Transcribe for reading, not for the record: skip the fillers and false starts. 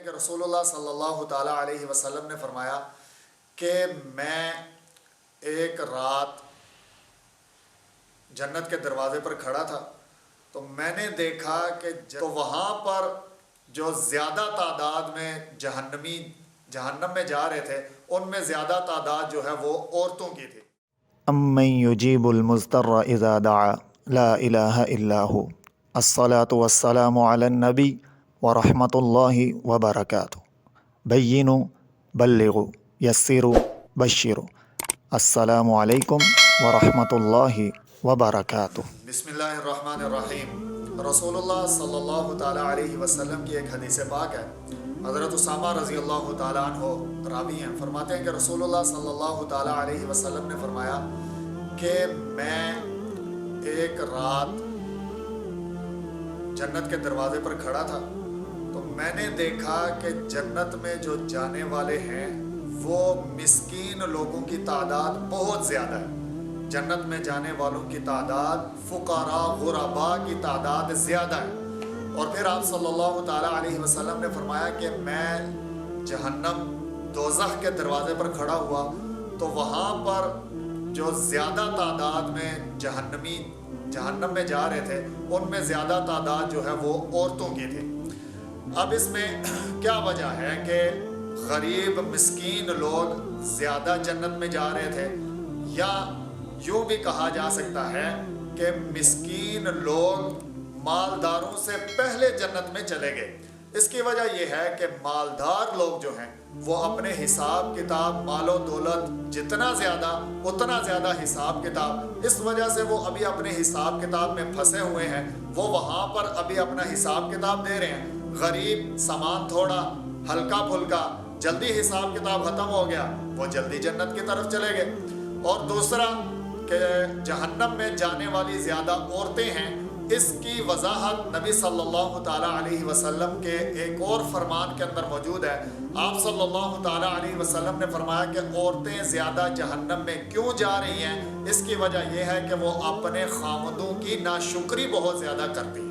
کہ رسول اللہ صلی اللہ تعالیٰ علیہ وسلم نے فرمایا کہ میں ایک رات جنت کے دروازے پر کھڑا تھا تو میں نے دیکھا کہ تو وہاں پر جو زیادہ تعداد میں جہنم میں جا رہے تھے ان میں زیادہ تعداد جو ہے وہ عورتوں کی تھی۔ امن یجیب المضطر اذا دعا لا الہ الا ہو الصلاۃ والسلام علی النبی ورحمۃ اللہ وبرکاتہ بینوا بلغوا یسروا بشروا السلام علیکم ورحمۃ اللہ وبرکاتہ۔ بسم اللہ الرحمن الرحیم۔ رسول اللہ صلی اللہ تعالیٰ علیہ وسلم کی ایک حدیث پاک ہے، حضرت اسامہ رضی اللہ تعالیٰ عنہ راوی ہیں، فرماتے ہیں کہ رسول اللہ صلی اللہ تعالیٰ علیہ وسلم نے فرمایا کہ میں ایک رات جنت کے دروازے پر کھڑا تھا تو میں نے دیکھا کہ جنت میں جو جانے والے ہیں وہ مسکین لوگوں کی تعداد بہت زیادہ ہے۔ جنت میں جانے والوں کی تعداد فقراء غرباء کی تعداد زیادہ ہے۔ اور پھر آپ صلی اللہ تعالیٰ علیہ وسلم نے فرمایا کہ میں جہنم دوزخ کے دروازے پر کھڑا ہوا تو وہاں پر جو زیادہ تعداد میں جہنم میں جا رہے تھے ان میں زیادہ تعداد جو ہے وہ عورتوں کی تھی۔ اب اس میں کیا وجہ ہے کہ غریب مسکین لوگ زیادہ جنت میں جا رہے تھے، یا یوں بھی کہا جا سکتا ہے کہ مسکین لوگ مالداروں سے پہلے جنت میں چلے گئے؟ اس کی وجہ یہ ہے کہ مالدار لوگ جو ہیں وہ اپنے حساب کتاب مال و دولت جتنا زیادہ اتنا زیادہ حساب کتاب، اس وجہ سے وہ ابھی اپنے حساب کتاب میں پھنسے ہوئے ہیں، وہ وہاں پر ابھی اپنا حساب کتاب دے رہے ہیں۔ غریب سامان تھوڑا ہلکا پھلکا جلدی حساب کتاب ختم ہو گیا، وہ جلدی جنت کی طرف چلے گئے۔ اور دوسرا کہ جہنم میں جانے والی زیادہ عورتیں ہیں، اس کی وضاحت نبی صلی اللہ تعالیٰ علیہ وسلم کے ایک اور فرمان کے اندر موجود ہے۔ آپ صلی اللہ تعالیٰ علیہ وسلم نے فرمایا کہ عورتیں زیادہ جہنم میں کیوں جا رہی ہیں؟ اس کی وجہ یہ ہے کہ وہ اپنے خامدوں کی ناشکری بہت زیادہ کرتی ہیں۔